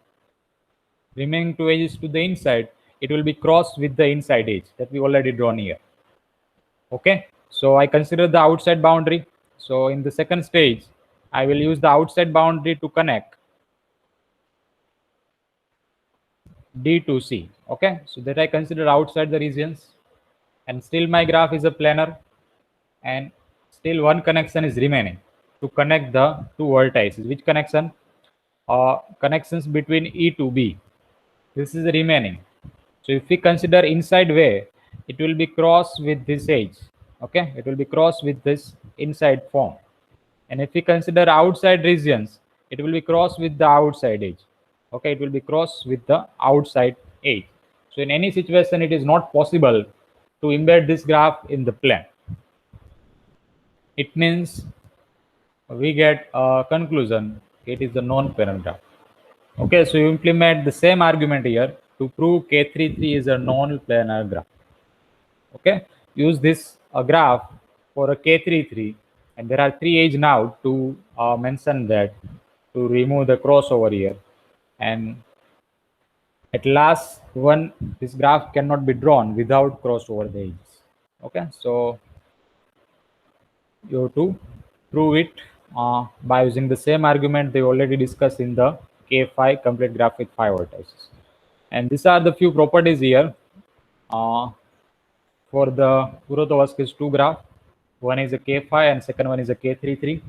remaining 2 edges to the inside, it will be crossed with the inside edge that we already drawn here. Okay, so I consider the outside boundary. So in the second stage I will use the outside boundary to connect D to C. Okay, so that I consider outside the regions, and still my graph is a planar, and still one connection is remaining to connect the two vertices. Which connection? Connections between E to B. This is remaining. So if we consider inside way, it will be crossed with this edge. Okay, it will be crossed with this inside form. And if we consider outside regions, it will be crossed with the outside edge. Okay, it will be crossed with the outside edge. So in any situation, it is not possible to embed this graph in the plane. It means we get a conclusion it is the non-planar graph. Okay, so you implement the same argument here to prove K33 is a non-planar graph. Okay, use this graph for a K33, and there are 3 edges now to mention that, to remove the crossover here, and at last one this graph cannot be drawn without crossover the edges. Okay, so you have to prove it by using the same argument they already discussed in the K5 complete graph with 5 vertices. And these are the few properties here for the Kurosawa's 2 graph. One is a K5 and second one is a K33.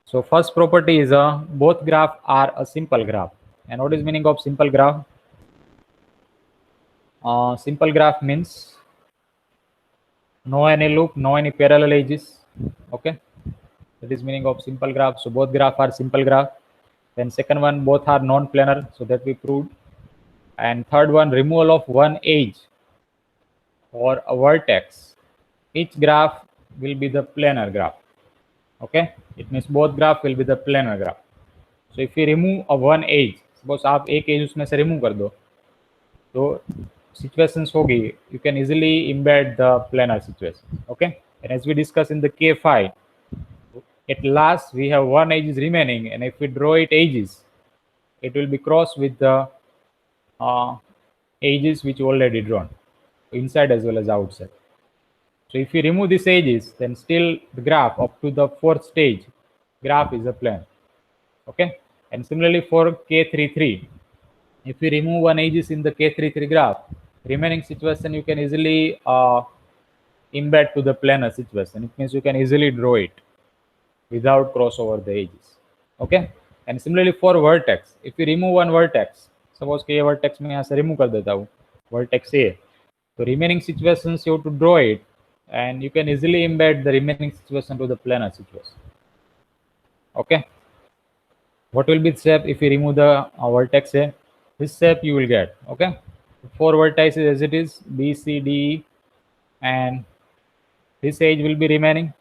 So first property is both graph are a simple graph. And what is meaning of simple graph? Simple graph means no any loop, no any parallel edges. Okay, that is meaning of simple graph. So both graph are simple graph. Then second one, both are non-planar, so that we proved. And third one, removal of one edge or a vertex. Each graph will be the planar graph. Okay, it means both graph will be the planar graph. So if we remove a one edge, suppose आप एक edge उसमें से remove कर दो, तो situations होगी, you can easily embed the planar situation. Okay, and as we discussed in the K5, at last we have one edge is remaining, and if we draw it edges, it will be crossed with the edges which already drawn, inside as well as outside. So if we remove these edges, then still the graph up to the fourth stage graph is a plane. Okay, and similarly for K33, if we remove one edges in the K33 graph, remaining situation you can easily embed to the planar situation. It means you can easily draw it without crossover the edges. Okay, and similarly for vertex, if we remove one vertex, suppose कि ये vertex मैं यहाँ से remove कर देता हूँ vertex A, so remaining situations you have to draw it, and you can easily embed the remaining situation to the planar situation. Okay, what will be the shape if we remove the vertex A? This shape you will get. Okay, 4 vertices as it is, B, C, D, E, and this edge will be remaining,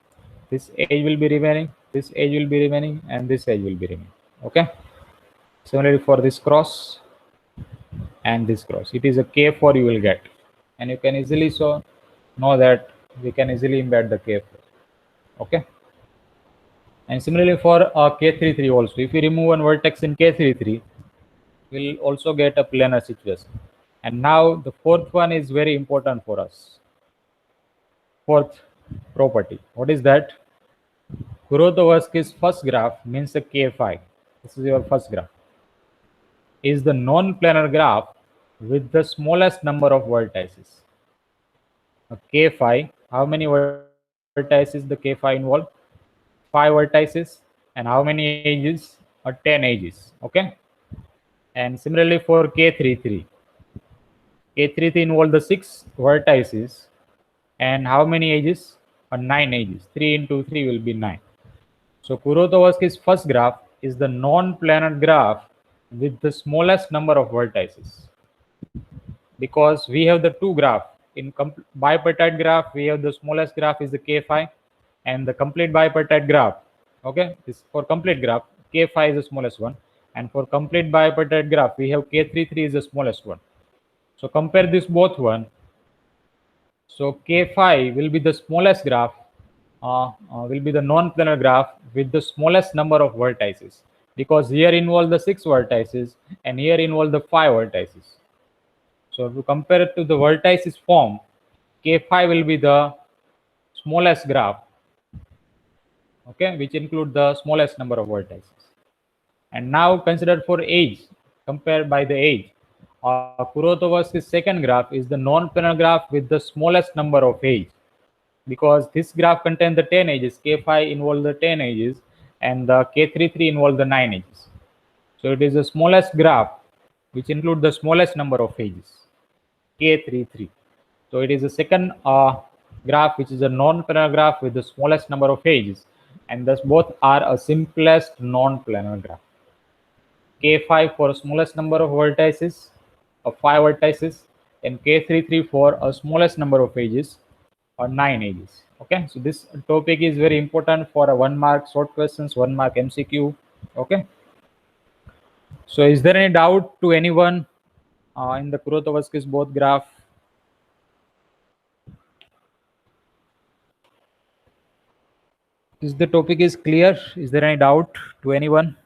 this edge will be remaining, this edge will be remaining, and this edge will be remaining. Okay, similarly for this cross and this cross, it is a K4 you will get, and you can easily know that we can easily embed the K4. Okay, and similarly for K33 also, if we remove one vertex in K33, we'll also get a planar situation. And now the fourth one is very important for us. Fourth property, what is that? Kurosawa's first graph means a K5. This is your first graph. Is the non-planar graph with the smallest number of vertices. A K5, how many vertices the K5 involve? 5 vertices. And how many edges? 10 edges. Okay. And similarly for K33. K33 involve the 6 vertices. And how many edges? 9 edges. 3 into 3 will be 9. So Kurosawa's first graph is the non-planar graph with the smallest number of vertices, because we have the two graph. In bipartite graph, we have the smallest graph is the K5, and the complete bipartite graph, okay, this for complete graph, K5 is the smallest one, and for complete bipartite graph, we have K33 is the smallest one. So compare this both one. So K5 will be the smallest graph, will be the non-planar graph with the smallest number of vertices, because here involve the 6 vertices and here involve the 5 vertices. So if you compare it to the vertices form, K5 will be the smallest graph, okay, which include the smallest number of vertices. And now consider for age, compared by the age. Kurosawa's second graph is the non-planar graph with the smallest number of age, because this graph contains the 10 edges. K5 involve the 10 edges and the K33 involve the 9 edges. So it is the smallest graph which include the smallest number of edges, K33. So it is the second graph which is a non-planar graph with the smallest number of edges, and thus both are a simplest non-planar graph. K5 for smallest number of vertices, of 5 vertices, and K33 for a smallest number of edges, or 9 edges. Okay, so this topic is very important for a 1 mark short questions, 1 mark MCQ. Okay, so is there any doubt to anyone in the Kurosawa's both graph? Is the topic is clear? Is there any doubt to anyone?